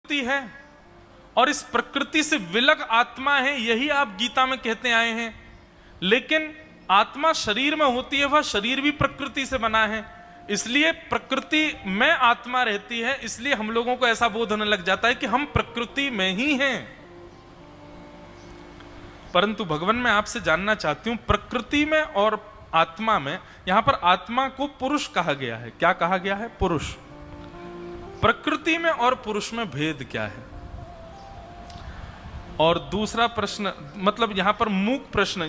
है और इस प्रकृति से विलग आत्मा है, यही आप गीता में कहते आए हैं। लेकिन आत्मा शरीर में होती है, वह शरीर भी प्रकृति से बना है, इसलिए प्रकृति में आत्मा रहती है। इसलिए हम लोगों को ऐसा बोध होने लग जाता है कि हम प्रकृति में ही हैं। परंतु भगवान, मैं आपसे जानना चाहती हूं, प्रकृति में और आत्मा में, यहां पर आत्मा को पुरुष कहा गया है। क्या कहा गया है? पुरुष। प्रकृति में और पुरुष में भेद क्या है? और दूसरा प्रश्न, मतलब यहां पर मूक प्रश्न,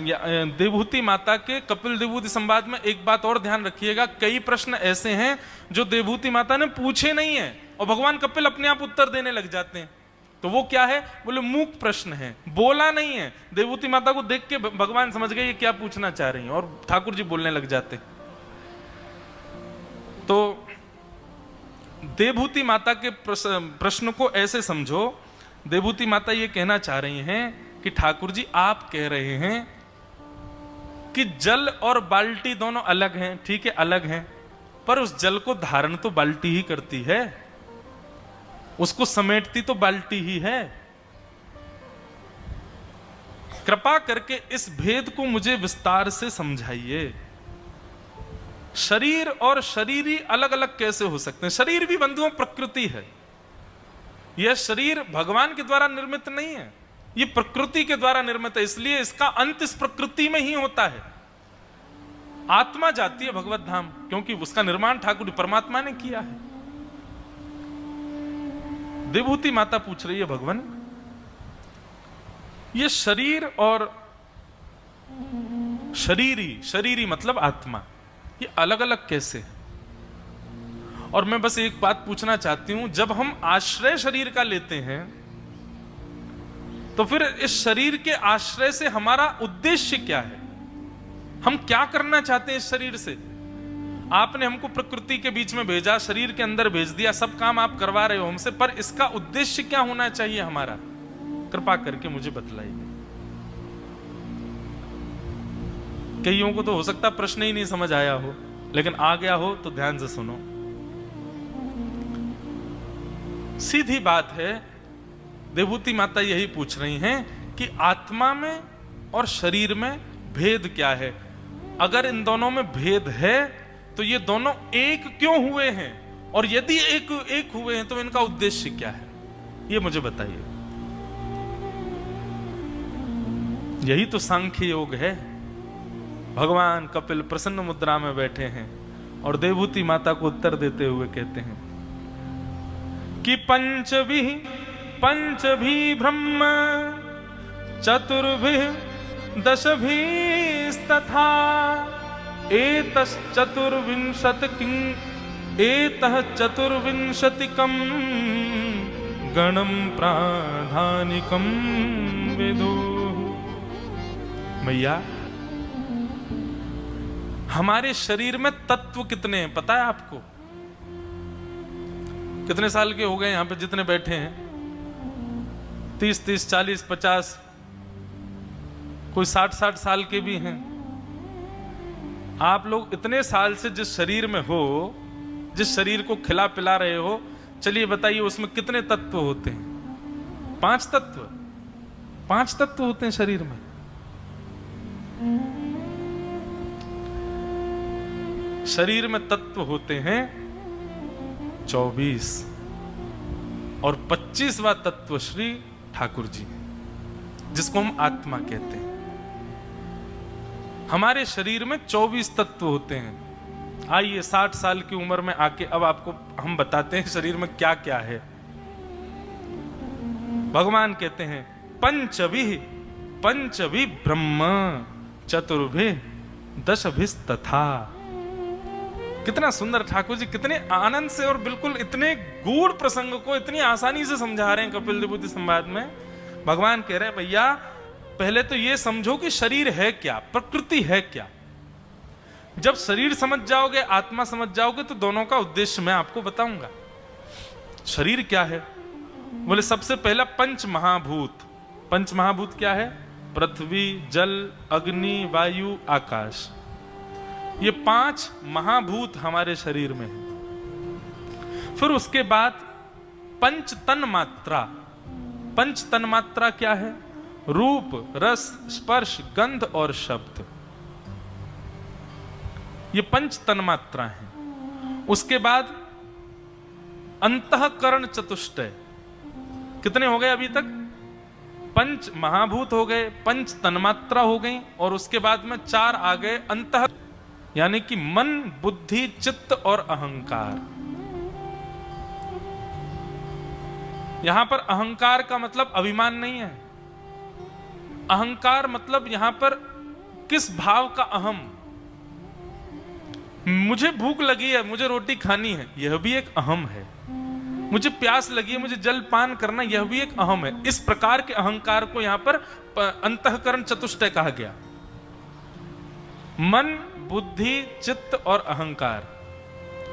देवहूति माता के कपिल देवहूति संवाद में एक बात और ध्यान रखिएगा, कई प्रश्न ऐसे हैं जो देवहूति माता ने पूछे नहीं है और भगवान कपिल अपने आप उत्तर देने लग जाते हैं। तो वो क्या है? बोले मूक प्रश्न है, बोला नहीं है। देवहूति माता को देख के भगवान समझ गए ये क्या पूछना चाह रही हैं और ठाकुर जी बोलने लग जाते। तो देवहूति माता के प्रश्न को ऐसे समझो, देवहूति माता ये कहना चाह रही हैं कि ठाकुर जी आप कह रहे हैं कि जल और बाल्टी दोनों अलग हैं, ठीक है अलग हैं, पर उस जल को धारण तो बाल्टी ही करती है, उसको समेटती तो बाल्टी ही है। कृपा करके इस भेद को मुझे विस्तार से समझाइए। शरीर और शरीरी अलग अलग कैसे हो सकते हैं? शरीर भी बंधुओं प्रकृति है। यह शरीर भगवान के द्वारा निर्मित नहीं है, यह प्रकृति के द्वारा निर्मित है, इसलिए इसका अंत इस प्रकृति में ही होता है। आत्मा जाती है भगवत धाम, क्योंकि उसका निर्माण ठाकुर परमात्मा ने किया है। देवहूति माता पूछ रही है, भगवान ये शरीर और शरीरी मतलब आत्मा, ये अलग अलग कैसे है? और मैं बस एक बात पूछना चाहती हूं, जब हम आश्रय शरीर का लेते हैं तो फिर इस शरीर के आश्रय से हमारा उद्देश्य क्या है? हम क्या करना चाहते हैं इस शरीर से? आपने हमको प्रकृति के बीच में भेजा, शरीर के अंदर भेज दिया, सब काम आप करवा रहे हो हमसे, पर इसका उद्देश्य क्या होना चाहिए हमारा? कृपा करके मुझे बतलाइए। कईयों को तो हो सकता प्रश्न ही नहीं समझ आया हो, लेकिन आ गया हो तो ध्यान से सुनो। सीधी बात है, देवहूति माता यही पूछ रही हैं कि आत्मा में और शरीर में भेद क्या है? अगर इन दोनों में भेद है तो ये दोनों एक क्यों हुए हैं? और यदि एक हुए हैं तो इनका उद्देश्य क्या है? ये मुझे बताइए। यही तो सांख्य योग है। भगवान कपिल प्रसन्न मुद्रा में बैठे हैं और देवहूति माता को उत्तर देते हुए कहते हैं कि पंचभी ब्रह्म चतुर्भिः दशभिस्तथा एतः चतुर्विंशतिकं गणं प्राधानिकं विदुः। मैया, हमारे शरीर में तत्व कितने हैं पता है आपको? कितने साल के हो गए यहां पे जितने बैठे हैं? 30, 40, 50, कोई 60 साल के भी हैं। आप लोग इतने साल से जिस शरीर में हो, जिस शरीर को खिला पिला रहे हो, चलिए बताइए उसमें कितने तत्व होते हैं? 5 तत्व। 5 तत्व होते हैं शरीर में। शरीर में तत्व होते हैं 24 और 25वां तत्व श्री ठाकुर जी, जिसको हम आत्मा कहते हैं। हमारे शरीर में 24 तत्व होते हैं। आइए 60 साल की उम्र में आके अब आपको हम बताते हैं शरीर में क्या क्या है। भगवान कहते हैं पंचभी ब्रह्म चतुर्भिः दशभिस्तथा। कितना सुंदर ठाकुर जी कितने आनंद से और बिल्कुल इतने गूढ़ प्रसंग को इतनी आसानी से समझा रहे हैं कपिल देवहूति संवाद में। भगवान कह रहे हैं भैया पहले तो ये समझो कि शरीर है क्या, प्रकृति है क्या। जब शरीर समझ जाओगे, आत्मा समझ जाओगे, तो दोनों का उद्देश्य मैं आपको बताऊंगा। शरीर क्या है? बोले सबसे पहला पंच महाभूत। पंच महाभूत क्या है? पृथ्वी, जल, अग्नि, वायु, आकाश। ये 5 महाभूत हमारे शरीर में है। फिर उसके बाद पंच तन मात्रा। पंच तन मात्रा क्या है? रूप, रस, स्पर्श, गंध और शब्द। ये पंच तन मात्रा है। उसके बाद अंतःकरण चतुष्टय। कितने हो गए अभी तक? पंच महाभूत हो गए, पंच तन्मात्रा हो गई, और उसके बाद में 4 आ गए अंतः, यानी कि मन, बुद्धि, चित्त और अहंकार। यहां पर अहंकार का मतलब अभिमान नहीं है। अहंकार मतलब यहां पर किस भाव का अहम। मुझे भूख लगी है, मुझे रोटी खानी है, यह भी एक अहम है। मुझे प्यास लगी है, मुझे जल पान करना, यह भी एक अहम है। इस प्रकार के अहंकार को यहां पर अंतःकरण चतुष्टय कहा गया। मन, बुद्धि, चित्त और अहंकार,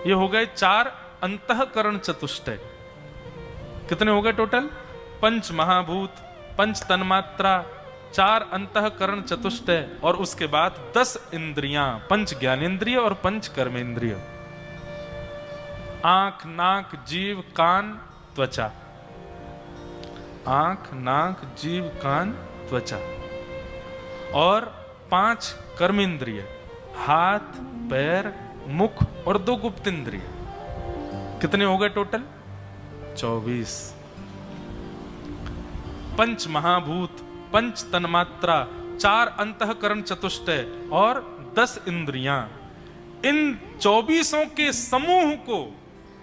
ये हो गए 4 अंतःकरण चतुष्टय। कितने हो गए टोटल? पंच महाभूत, पंच तन्मात्रा, 4 अंतःकरण चतुष्टय, और उसके बाद 10 इंद्रियां, पंच ज्ञानेंद्रिय और पंच कर्मेंद्रिय। आंख, नाक, जीव, कान, त्वचा। आंख, नाक, जीव, कान, त्वचा। और 5 कर्मेंद्रिय, हाथ, पैर, मुख और 2 गुप्त इंद्रिय। कितने हो गए टोटल? 24। पंच महाभूत, पंच तन्मात्रा, 4 अंतःकरण चतुष्टय और 10 इंद्रियां। इन 24 के समूह को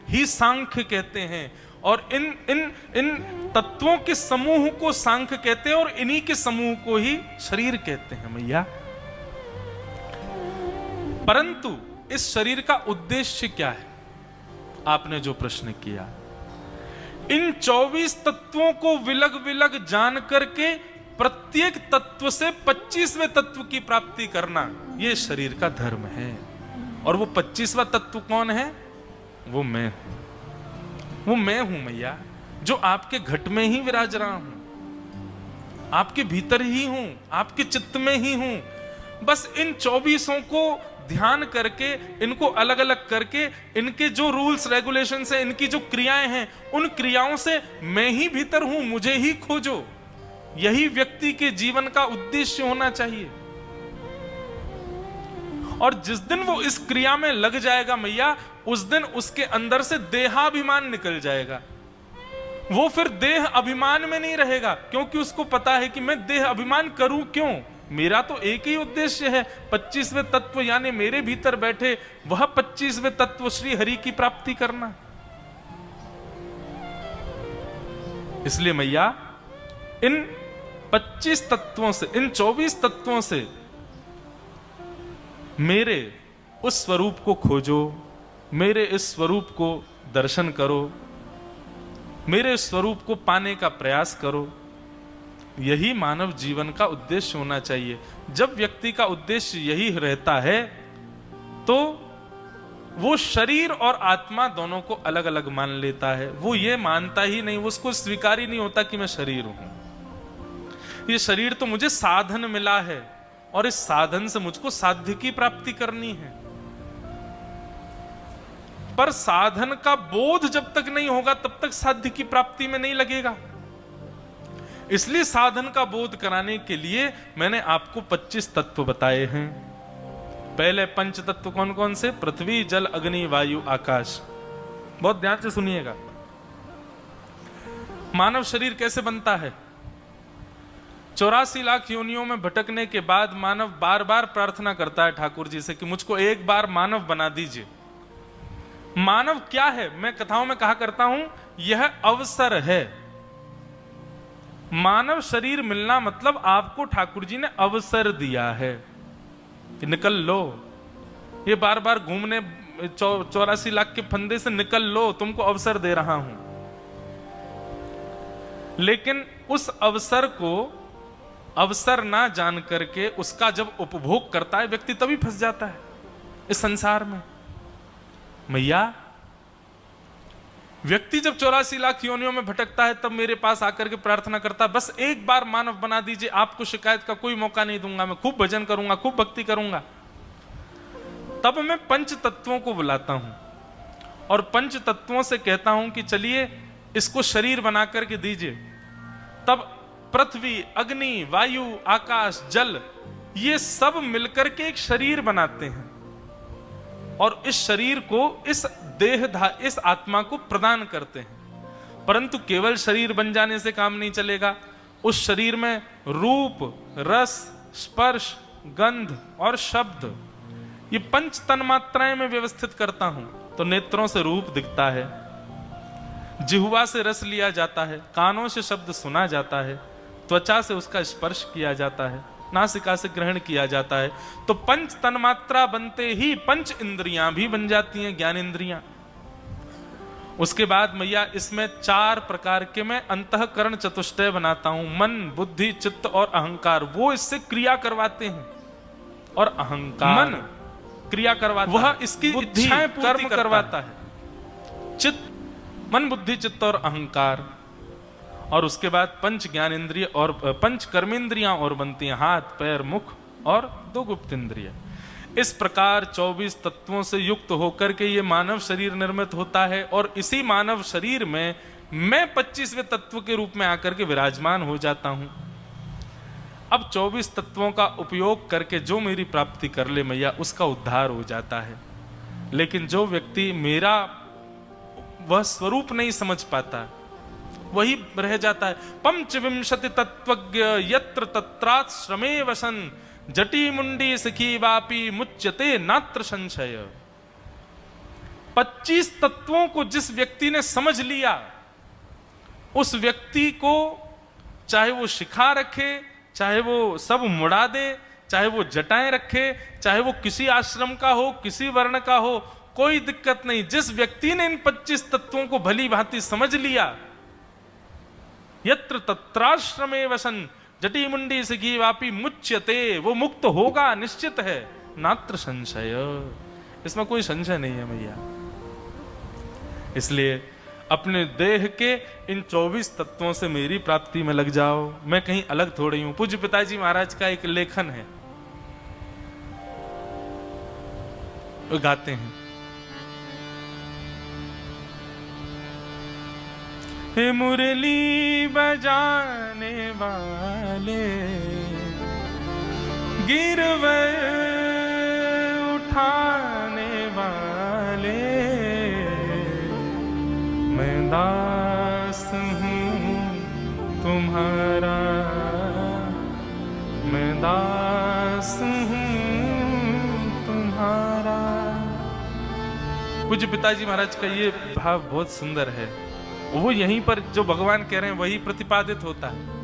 ही सांख्य कहते हैं, और इन तत्वों के समूह को सांख्य कहते हैं, और इन्हीं के समूह को ही शरीर कहते हैं मैया। परंतु इस शरीर का उद्देश्य क्या है? आपने जो प्रश्न किया, इन 24 तत्वों को विलग विलग जान करके प्रत्येक तत्व से 25वें तत्व की प्राप्ति करना, यह शरीर का धर्म है। और वो 25वां तत्व कौन है? वो मैं हूं। वो मैं हूं मैया, जो आपके घट में ही विराज रहा हूं, आपके भीतर ही हूं, आपके चित्त में ही हूं। बस इन 24 को ध्यान करके, इनको अलग अलग करके, इनके जो रूल्स रेगुलेशंस हैं, इनकी जो क्रियाएं हैं, उन क्रियाओं से मैं ही भीतर हूं, मुझे ही खोजो। यही व्यक्ति के जीवन का उद्देश्य होना चाहिए। और जिस दिन वो इस क्रिया में लग जाएगा मैया, उस दिन उसके अंदर से देहाभिमान निकल जाएगा। वो फिर देह अभिमान में नहीं रहेगा, क्योंकि उसको पता है कि मैं देह अभिमान करूं क्यों? मेरा तो एक ही उद्देश्य है, 25वें तत्व यानी मेरे भीतर बैठे वह 25वें तत्व श्री हरि की प्राप्ति करना। इसलिए मैया इन 25 तत्वों से, इन 24 तत्वों से मेरे उस स्वरूप को खोजो, मेरे इस स्वरूप को दर्शन करो, मेरे स्वरूप को पाने का प्रयास करो। यही मानव जीवन का उद्देश्य होना चाहिए। जब व्यक्ति का उद्देश्य यही रहता है, तो वो शरीर और आत्मा दोनों को अलग अलग मान लेता है। वो ये मानता ही नहीं, उसको स्वीकार ही नहीं होता कि मैं शरीर हूं। ये शरीर तो मुझे साधन मिला है, और इस साधन से मुझको साध्य की प्राप्ति करनी है। पर साधन का बोध जब तक नहीं होगा, तब तक साध्य की प्राप्ति में नहीं लगेगा। इसलिए साधन का बोध कराने के लिए मैंने आपको 25 तत्व बताए हैं। पहले 5 तत्व कौन कौन से? पृथ्वी, जल, अग्नि, वायु, आकाश। बहुत ध्यान से सुनिएगा। मानव शरीर कैसे बनता है? 84 लाख योनियों में भटकने के बाद मानव बार बार प्रार्थना करता है ठाकुर जी से कि मुझको एक बार मानव बना दीजिए। मानव क्या है? मैं कथाओं में कहा करता हूं, यह अवसर है। मानव शरीर मिलना मतलब आपको ठाकुर जी ने अवसर दिया है कि निकल लो, ये बार बार घूमने 84 लाख के फंदे से निकल लो, तुमको अवसर दे रहा हूं। लेकिन उस अवसर को अवसर ना जान करके उसका जब उपभोग करता है व्यक्ति, तभी फंस जाता है इस संसार में। मैया व्यक्ति जब 84 लाख योनियों में भटकता है, तब मेरे पास आकर के प्रार्थना करता है, बस एक बार मानव बना दीजिए, आपको शिकायत का कोई मौका नहीं दूंगा, मैं खूब भजन करूंगा, खूब भक्ति करूंगा। तब मैं पंच तत्वों को बुलाता हूं और पंच तत्वों से कहता हूं कि चलिए इसको शरीर बना करके दीजिए। तब पृथ्वी, अग्नि, वायु, आकाश, जल, ये सब मिलकर के एक शरीर बनाते हैं और इस शरीर को, इस इस आत्मा को प्रदान करते हैं। परंतु केवल शरीर बन जाने से काम नहीं चलेगा। उस शरीर में रूप, रस, स्पर्श, गंध और शब्द, ये 5 तन्मात्राएं मैं व्यवस्थित करता हूं। तो नेत्रों से रूप दिखता है, जिह्वा से रस लिया जाता है, कानों से शब्द सुना जाता है, त्वचा से उसका स्पर्श किया जाता है, नासिका से ग्रहण किया जाता है। तो 5 तन्मात्रा बनते ही 5 इंद्रियां भी बन जाती हैं, ज्ञान इंद्रियां। उसके बाद मैया इसमें 4 प्रकार के मैं अंतःकरण चतुष्टय बनाता हूं। मन, बुद्धि, चित्त और अहंकार, वो इससे क्रिया करवाते हैं। और अहंकार, मन क्रिया करवाता, वह इसकी इच्छाएं कर्म करवाता है। चित्त, मन, बुद्धि, चित्त और अहंकार। और उसके बाद 5 ज्ञानेंद्रिय और 5 कर्मेंद्रियां और बनती हैं, हाथ, पैर, मुख और 2 गुप्त इंद्रिय। इस प्रकार 24 तत्वों से युक्त होकर के ये मानव शरीर निर्मित होता है। और इसी मानव शरीर में मैं 25वें तत्व के रूप में आकर के विराजमान हो जाता हूं। अब 24 तत्वों का उपयोग करके जो मेरी प्राप्ति कर ले मैया, उसका उद्धार हो जाता है। लेकिन जो व्यक्ति मेरा वह स्वरूप नहीं समझ पाता, वही रह जाता है। 25 तत्वज्ञ यत्र तत्राश्रमे वसन, जटी मुंडी सखी वापी मुच्यते नात्र संशय। 25 तत्वों को जिस व्यक्ति ने समझ लिया, उस व्यक्ति को चाहे वो शिखा रखे, चाहे वो सब मुड़ा दे, चाहे वो जटाएं रखे, चाहे वो किसी आश्रम का हो, किसी वर्ण का हो, कोई दिक्कत नहीं। जिस व्यक्ति ने इन 25 तत्वों को भली भांति समझ लिया, यत्र तत्राश्रमे वसन जटी मुंडी सखी वापी मुच्यते, वो मुक्त होगा, निश्चित है। नात्र संशय, इसमें कोई संशय नहीं है मैया। इसलिए अपने देह के इन 24 तत्वों से मेरी प्राप्ति में लग जाओ। मैं कहीं अलग थोड़ी हूं। पूज्य पिताजी महाराज का एक लेखन है, वो गाते हैं, हे मुरली बजाने वाले, गिरवर उठाने वाले, मैं दास हूँ तुम्हारा, मैं दास हूँ तुम्हारा। पूज्य पिताजी महाराज का ये भाव बहुत सुंदर है। वो यहीं पर जो भगवान कह रहे हैं वही प्रतिपादित होता है।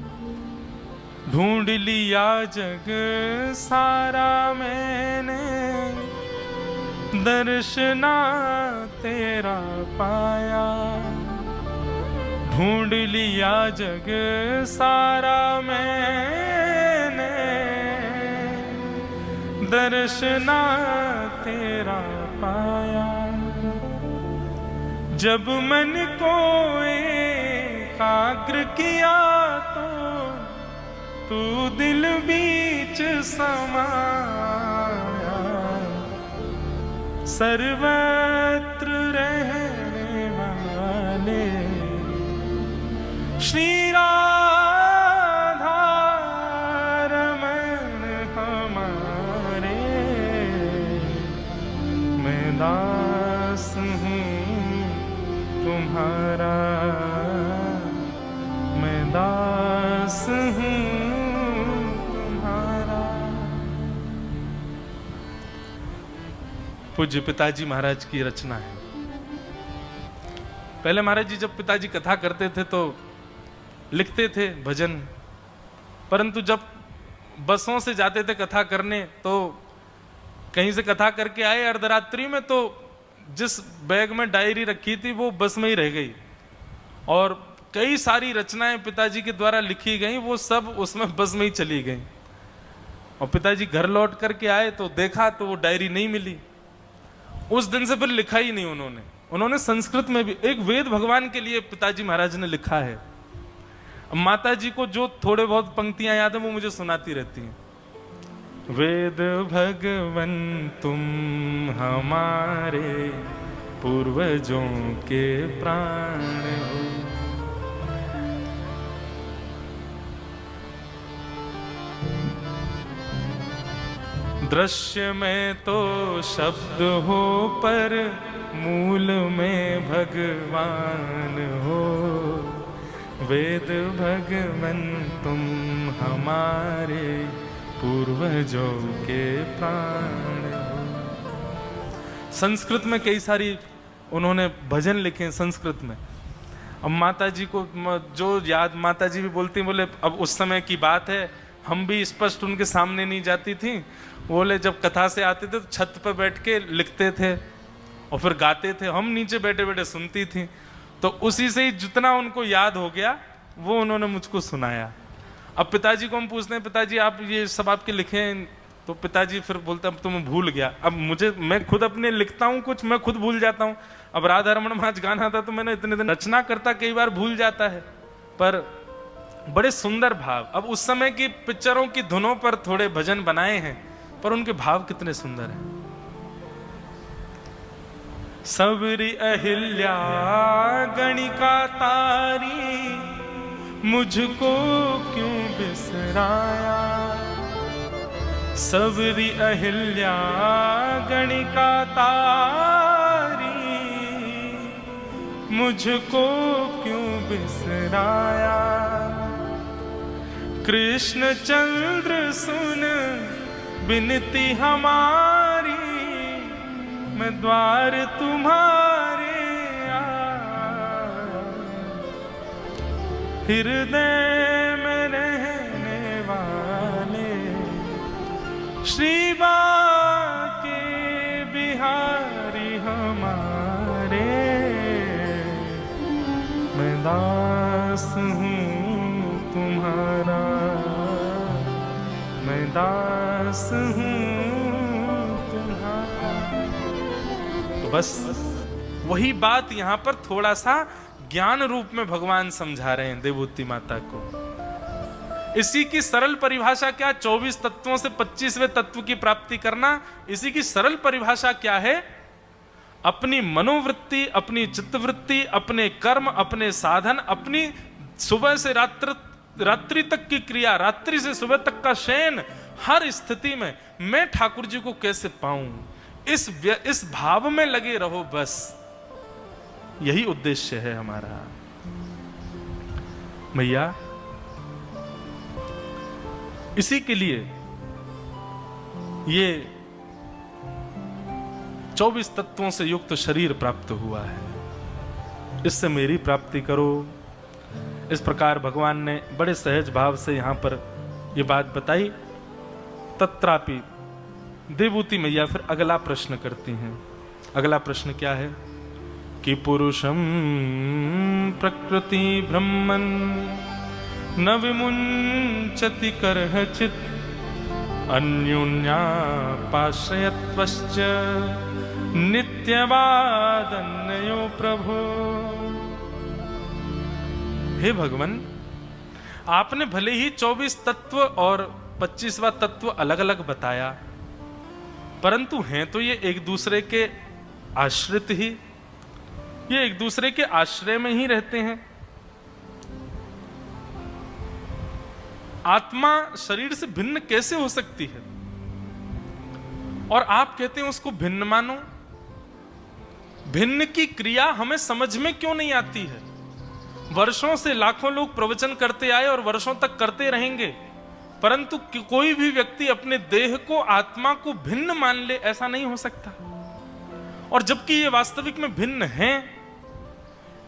ढूंढ लिया जग सारा मैंने, दर्शना तेरा पाया। ढूंढ लिया जग सारा मैंने, दर्शना तेरा पाया। जब मन को एकाग्र किया तो तू दिल बीच समाया। सर्वत्र रहने वाले श्री राधा रमन हमारे, मैं दास हूँ तुम्हारा, मैं दास हूँ तुम्हारा। पूज्य पिताजी महाराज की रचना है। पहले महाराज जी जब पिताजी कथा करते थे तो लिखते थे भजन, परंतु जब बसों से जाते थे कथा करने तो कहीं से कथा करके आए अर्धरात्रि में, तो जिस बैग में डायरी रखी थी वो बस में ही रह गई और कई सारी रचनाएं पिताजी के द्वारा लिखी गई वो सब उसमें बस में ही चली गई। और पिताजी घर लौट करके आए तो देखा तो वो डायरी नहीं मिली। उस दिन से फिर लिखा ही नहीं उन्होंने संस्कृत में भी एक वेद भगवान के लिए पिताजी महाराज ने लिखा है। माता जी को जो थोड़े बहुत पंक्तियां याद है वो मुझे सुनाती रहती हैं। वेद भगवन तुम हमारे पूर्वजों के प्राण हो, दृश्य में तो शब्द हो पर मूल में भगवान हो। वेद भगवन तुम हमारे पूर्वजों के प्राण हो। संस्कृत में कई सारी उन्होंने भजन लिखे संस्कृत में। अब माता जी को जो याद, माता जी भी बोलती, बोले अब उस समय की बात है, हम भी स्पष्ट उनके सामने नहीं जाती थी। बोले जब कथा से आते थे तो छत पर बैठ के लिखते थे और फिर गाते थे, हम नीचे बैठे बैठे सुनती थी। तो उसी से ही जितना उनको याद हो गया वो उन्होंने मुझको सुनाया। अब पिताजी को हम पूछते हैं, पिताजी आप ये सब आपके लिखे हैं? तो पिताजी फिर बोलते अब तो मैं भूल गया। अब मैं खुद अपने लिखता हूँ कुछ, मैं खुद भूल जाता हूँ। अब राधा रमण माच गाना था तो मैंने इतने दिन रचना करता, कई बार भूल जाता है, पर बड़े सुंदर भाव। अब उस समय की पिक्चरों की धुनों पर थोड़े भजन बनाए हैं, पर उनके भाव कितने सुंदर हैं। सबरी अहिल्या गणिका तारी, मुझको क्यों बिसराया। सबरी अहिल्या गणिका तारी, मुझको क्यों बिसराया। कृष्ण चंद्र सुन बिनती हमारी, मैं द्वार तुम्हारे आया। हृदय में रहने वाले श्री बांके बिहारी हमारे, मैं दास हूँ तुम्हारा, मैं दास हूँ तुम्हारा। तो बस वही बात यहाँ पर थोड़ा सा ज्ञान रूप में भगवान समझा रहे हैं देवहूति माता को। इसी की सरल परिभाषा क्या? 24 तत्वों से 25वें तत्व की प्राप्ति करना। इसी की सरल परिभाषा क्या है? अपनी मनोवृत्ति, अपनी चित्तवृत्ति, अपने कर्म, अपने साधन, अपनी सुबह से रात्रि तक की क्रिया, रात्रि से सुबह तक का शयन, हर स्थिति में मैं ठाकुर जी को कैसे पाऊं, इस भाव में लगे रहो। बस यही उद्देश्य है हमारा। भैया इसी के लिए ये 24 तत्वों से युक्त शरीर प्राप्त हुआ है। इससे मेरी प्राप्ति करो। इस प्रकार भगवान ने बड़े सहज भाव से यहां पर ये बात बताई। तत्रापि देवहूति मैया फिर अगला प्रश्न करती हैं। अगला प्रश्न क्या है कि पुरुषम प्रकृति ब्रह्मन न विमुंचति करहचित अन्योन्यापाश्रयत्वश्च नित्यवादन्यो प्रभो। हे भगवान, आपने भले ही 24 तत्व और 25वां तत्व अलग अलग बताया, परंतु हैं तो ये एक दूसरे के आश्रित ही, ये एक दूसरे के आश्रय में ही रहते हैं। आत्मा शरीर से भिन्न कैसे हो सकती है? और आप कहते हैं उसको भिन्न मानो। भिन्न की क्रिया हमें समझ में क्यों नहीं आती है? वर्षों से लाखों लोग प्रवचन करते आए और वर्षों तक करते रहेंगे, परंतु कोई भी व्यक्ति अपने देह को, आत्मा को भिन्न मान ले, ऐसा नहीं हो सकता। और जबकि ये वास्तविक में भिन्न हैं,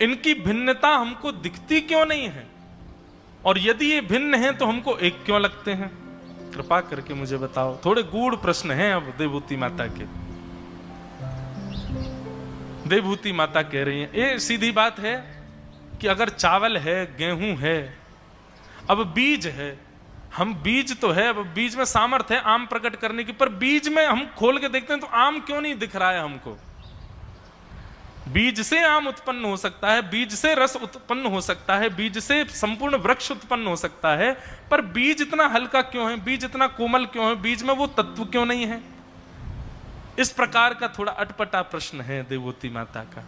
इनकी भिन्नता हमको दिखती क्यों नहीं है? और यदि ये भिन्न हैं तो हमको एक क्यों लगते हैं? कृपा करके मुझे बताओ। थोड़े गूढ़ प्रश्न हैं अब देवहूति माता के। देवहूति माता कह रही हैं, ये सीधी बात है कि अगर चावल है, गेहूं है, अब बीज है, हम बीज तो है, अब बीज में सामर्थ्य है आम प्रकट करने की, पर बीज में हम खोल के देखते हैं तो आम क्यों नहीं दिख रहा है हमको? बीज से आम उत्पन्न हो सकता है, बीज से रस उत्पन्न हो सकता है, बीज से संपूर्ण वृक्ष उत्पन्न हो सकता है, पर बीज इतना हल्का क्यों है? बीज इतना कोमल क्यों है? बीज में वो तत्व क्यों नहीं है? इस प्रकार का थोड़ा अटपटा प्रश्न है देवहूति माता का।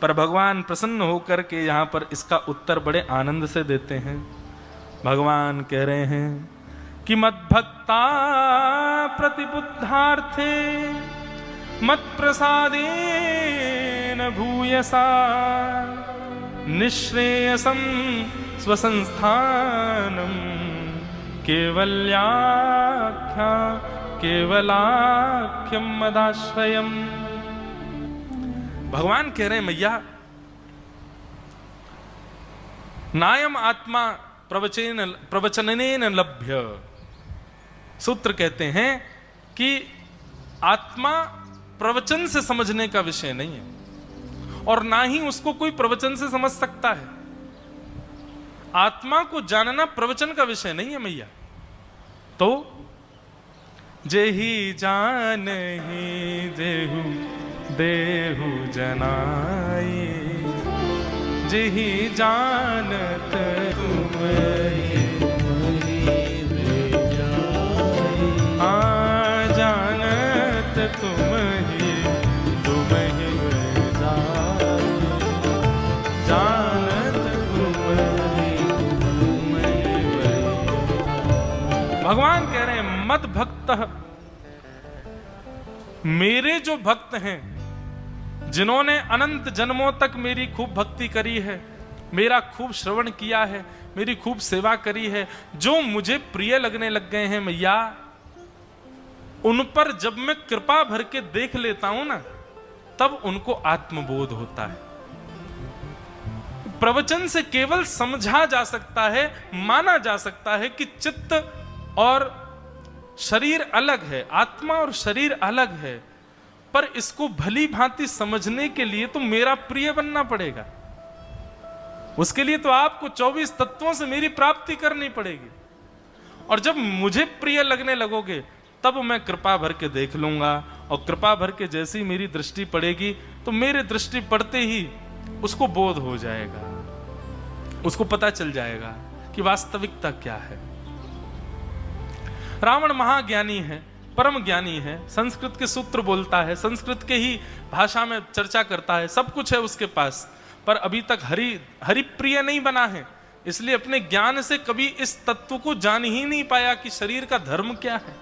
पर भगवान प्रसन्न होकर के यहां पर इसका उत्तर बड़े आनंद से देते हैं। भगवान कह रहे हैं कि मद्भक्ता प्रतिबुद्धार्थे मत्प्रसादेन भूयसा निःश्रेयसं स्वसंस्थानं केवलाख्यम मदाश्रयम। भगवान कह रहे हैं मैया, नायम आत्मा प्रवचनेन लभ्य। सूत्र कहते हैं कि आत्मा प्रवचन से समझने का विषय नहीं है और ना ही उसको कोई प्रवचन से समझ सकता है। आत्मा को जानना प्रवचन का विषय नहीं है मैया। तो जेहि जान ही देहु देहु जनाई, जेहि जानत तुम्हें आ जानत तुम्हें तुम्हें जानत तुम्हें। भगवान कह रहे हैं मद भक्त, मेरे जो भक्त हैं जिन्होंने अनंत जन्मों तक मेरी खूब भक्ति करी है, मेरा खूब श्रवण किया है, मेरी खूब सेवा करी है, जो मुझे प्रिय लगने लग गए हैं मैया, उन पर जब मैं कृपा भर के देख लेता हूं ना, तब उनको आत्मबोध होता है। प्रवचन से केवल समझा जा सकता है, माना जा सकता है कि चित्त और शरीर अलग है, आत्मा और शरीर अलग है, पर इसको भली भांति समझने के लिए तो मेरा प्रिय बनना पड़ेगा। उसके लिए तो आपको 24 तत्वों से मेरी प्राप्ति करनी पड़ेगी। और जब मुझे प्रिय लगने लगोगे तब मैं कृपा भर के देख लूंगा, और कृपा भर के जैसी मेरी दृष्टि पड़ेगी तो मेरे दृष्टि पड़ते ही उसको बोध हो जाएगा, उसको पता चल जाएगा कि वास्तविकता क्या है। रावण महाज्ञानी है, परम ज्ञानी है, संस्कृत के सूत्र बोलता है, संस्कृत के ही भाषा में चर्चा करता है, सब कुछ है उसके पास, पर अभी तक हरि प्रिय नहीं बना है। इसलिए अपने ज्ञान से कभी इस तत्व को जान ही नहीं पाया कि शरीर का धर्म क्या है।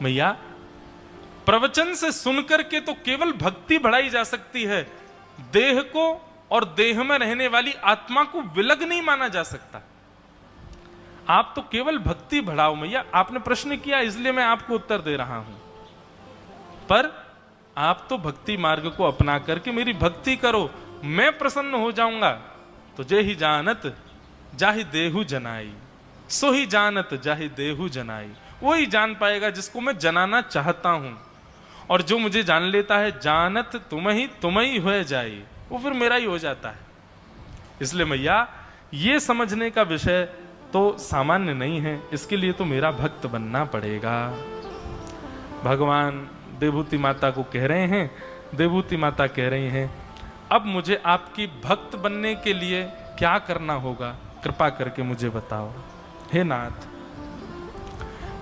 मैया, प्रवचन से सुनकर के तो केवल भक्ति बढ़ाई जा सकती है, देह को और देह में रहने वाली आत्मा को विलग नहीं माना जा सकता। आप तो केवल भक्ति बढ़ाओ मैया। आपने प्रश्न किया इसलिए मैं आपको उत्तर दे रहा हूं, पर आप तो भक्ति मार्ग को अपना करके मेरी भक्ति करो, मैं प्रसन्न हो जाऊंगा। तो जे ही जानत जाहि देहु जनाई, सो ही जानत जाहि देहु जनाई। वो ही जान पाएगा जिसको मैं जनाना चाहता हूं, और जो मुझे जान लेता है जानत तुम ही हो जाई, वो फिर मेरा ही हो जाता है। इसलिए मैया, ये समझने का विषय तो सामान्य नहीं है, इसके लिए तो मेरा भक्त बनना पड़ेगा। भगवान देवहूति माता को कह रहे हैं, देवहूति माता कह रही हैं, अब मुझे आपकी भक्त बनने के लिए क्या करना होगा, कृपा करके मुझे बताओ। हे नाथ,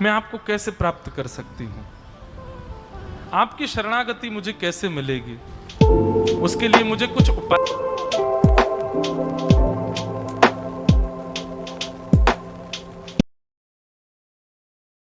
मैं आपको कैसे प्राप्त कर सकती हूं, आपकी शरणागति मुझे कैसे मिलेगी, उसके लिए मुझे कुछ उपाय